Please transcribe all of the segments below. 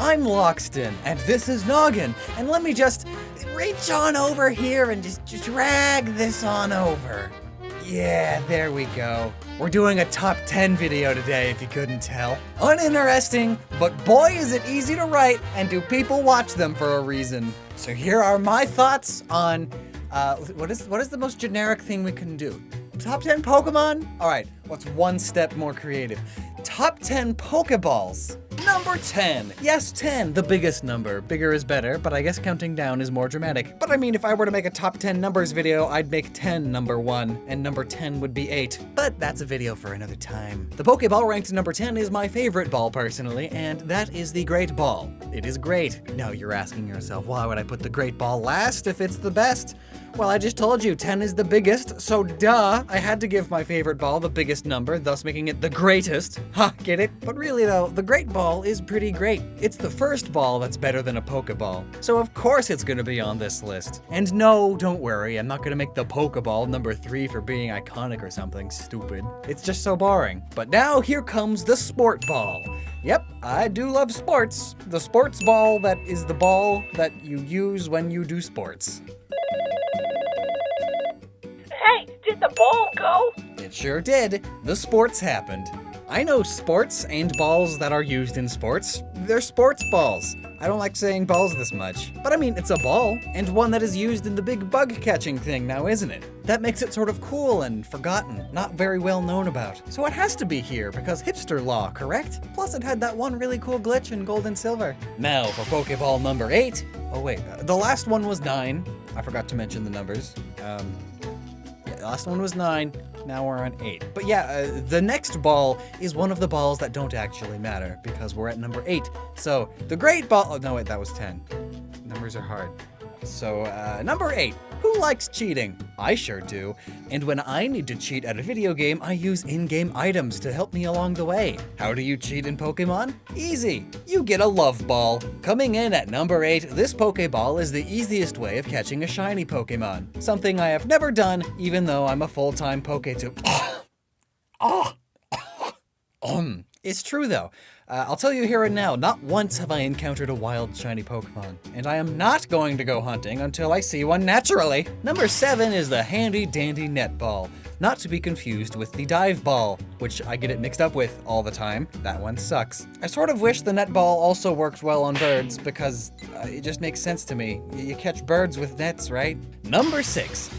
I'm Lockstin, and this is Gnoggin, and let me just reach on over here and just drag this on over. Yeah, there we go. We're doing a top 10 video today, if you couldn't tell. Uninteresting, but boy is it easy to write, and do people watch them for a reason. So here are my thoughts on, what is the most generic thing we can do? Top 10 Pokemon? All right, what's one step more creative? Top 10 Pokeballs. Number 10. Yes, 10, the biggest number. Bigger is better, but I guess counting down is more dramatic. But I mean, if I were to make a top 10 numbers video, I'd make 10 number 1, and number 10 would be 8. But that's a video for another time. The Pokeball ranked number 10 is my favorite ball personally, and that is the Great Ball. It is great. Now you're asking yourself, why would I put the Great Ball last if it's the best? Well, I just told you 10 is the biggest, so duh, I had to give my favorite ball the biggest number, thus making it the greatest. Ha, get it? But really though, the Great Ball is pretty great. It's the first ball that's better than a Pokeball, so of course it's gonna be on this list. And no, don't worry, I'm not gonna make the Pokeball number 3 for being iconic or something stupid. It's just so boring. But now here comes the Sport Ball. Yep, I do love sports. The sports ball that is the ball that you use when you do sports. Hey, did the ball go? It sure did. The sports happened. I know sports and balls that are used in sports. They're sports balls. I don't like saying balls this much. But I mean, it's a ball, and one that is used in the big bug catching thing now, isn't it? That makes it sort of cool and forgotten, not very well known about. So it has to be here because hipster law, correct? Plus it had that one really cool glitch in gold and silver. Now for Pokeball number 8. Oh wait, the last one was 9. I forgot to mention the numbers. The last one was 9, now we're on 8. But yeah, the next ball is one of the balls that don't actually matter because we're at number 8. So the Great Ball, oh no wait, that was 10. Numbers are hard. So number 8, who likes cheating? I sure do. And when I need to cheat at a video game, I use in-game items to help me along the way. How do you cheat in Pokemon? Easy, you get a love ball. Coming in at number 8, this Pokeball is the easiest way of catching a shiny Pokemon. Something I have never done, even though I'm a full-time Poketuber. It's true though. I'll tell you here and now, not once have I encountered a wild shiny Pokemon, and I am not going to go hunting until I see one naturally. Number 7 is the handy dandy net ball, not to be confused with the dive ball, which I get it mixed up with all the time. That one sucks. I sort of wish the net ball also worked well on birds because it just makes sense to me. You catch birds with nets, right? Number 6.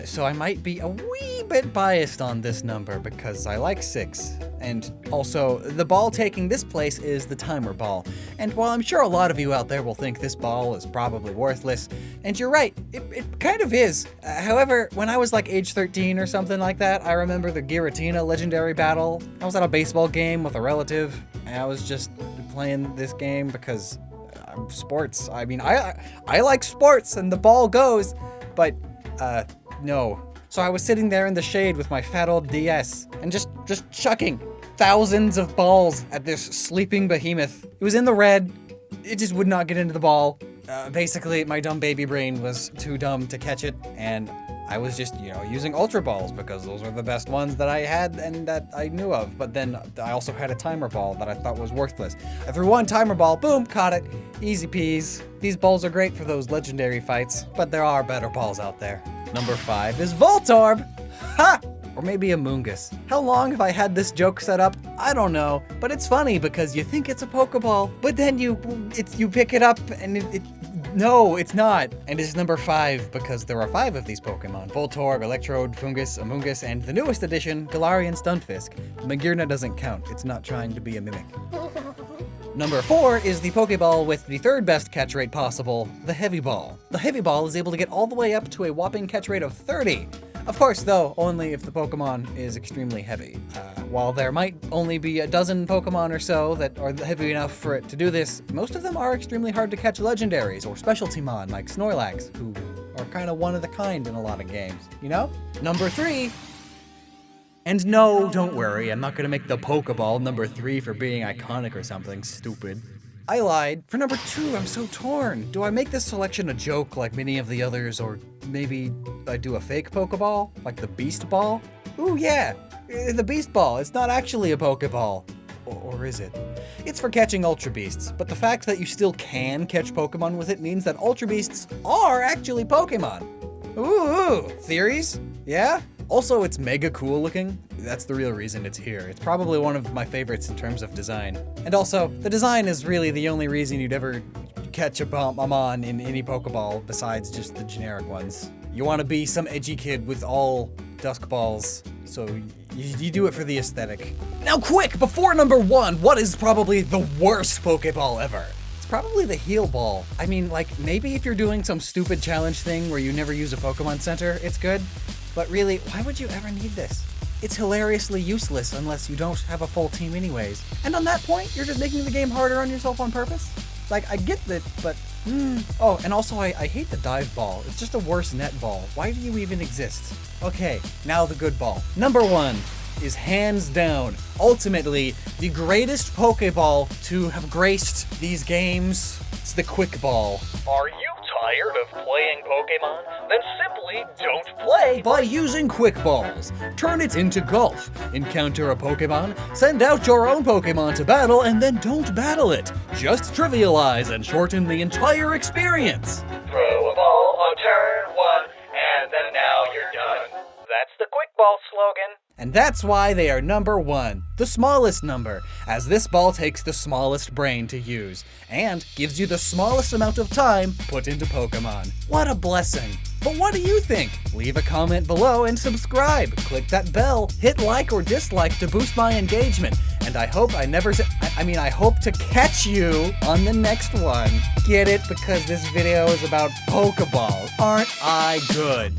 So I might be a wee bit biased on this number because I like 6. And also, the ball taking this place is the timer ball. And while I'm sure a lot of you out there will think this ball is probably worthless, and you're right, it kind of is. However, when I was like age 13 or something like that, I remember the Giratina legendary battle. I was at a baseball game with a relative, and I was just playing this game because sports. I mean, I like sports and the ball goes, but no. So I was sitting there in the shade with my fat old DS and just chucking thousands of balls at this sleeping behemoth. It was in the red. It just would not get into the ball. Basically, my dumb baby brain was too dumb to catch it, and I was just, using Ultra Balls because those were the best ones that I had and that I knew of. But then I also had a timer ball that I thought was worthless. I threw one timer ball, boom, caught it. Easy peas. These balls are great for those legendary fights, but there are better balls out there. Number 5 is Voltorb. Ha! Or maybe a Mungus. How long have I had this joke set up? I don't know, but it's funny because you think it's a Pokeball, but then you pick it up and no, it's not. And it's number 5 because there are 5 of these Pokemon. Voltorb, Electrode, Fungus, Amoonguss, and the newest addition, Galarian Stunfisk. Magearna doesn't count, it's not trying to be a mimic. Number 4 is the Pokeball with the 3rd best catch rate possible, the Heavy Ball. The Heavy Ball is able to get all the way up to a whopping catch rate of 30. Of course, though, only if the Pokemon is extremely heavy. While there might only be a dozen Pokemon or so that are heavy enough for it to do this, most of them are extremely hard to catch legendaries or specialty mon like Snorlax, who are kind of one of the kind in a lot of games, you know? Number 3. And no, don't worry, I'm not gonna make the Pokeball number 3 for being iconic or something stupid. I lied. For number 2, I'm so torn. Do I make this selection a joke like many of the others, or maybe I do a fake Pokeball? Like the Beast Ball? Ooh, yeah, the Beast Ball. It's not actually a Pokeball. Or is it? It's for catching Ultra Beasts, but the fact that you still can catch Pokemon with it means that Ultra Beasts are actually Pokemon. Ooh, theories? Yeah? Also, it's mega cool looking. That's the real reason it's here. It's probably one of my favorites in terms of design. And also, the design is really the only reason you'd ever catch a Pokemon in any Pokeball besides just the generic ones. You want to be some edgy kid with all dusk balls, so you do it for the aesthetic. Now quick, before number 1, what is probably the worst Pokeball ever? It's probably the Heal Ball. I mean, like, maybe if you're doing some stupid challenge thing where you never use a Pokemon Center, it's good. But really, why would you ever need this? It's hilariously useless unless you don't have a full team anyways. And on that point, you're just making the game harder on yourself on purpose? Like, I get that, but Oh, and also I hate the dive ball. It's just a worse net ball. Why do you even exist? Okay, now the good ball. Number 1 is hands down, ultimately, the greatest Pokeball to have graced these games. It's the Quick Ball. Are you tired of playing Pokemon? Then simply don't play. By using Quick Balls, turn it into golf. Encounter a Pokemon, send out your own Pokemon to battle, and then don't battle it. Just trivialize and shorten the entire experience. Throw a ball on turn 1, and then now you're done. That's the Quick Ball slogan. And that's why they are number 1, the smallest number, as this ball takes the smallest brain to use, and gives you the smallest amount of time put into Pokemon. What a blessing! But what do you think? Leave a comment below and subscribe. Click that bell, hit like or dislike to boost my engagement. And I hope I hope to catch you on the next one. Get it? Because this video is about Pokeballs. Aren't I good?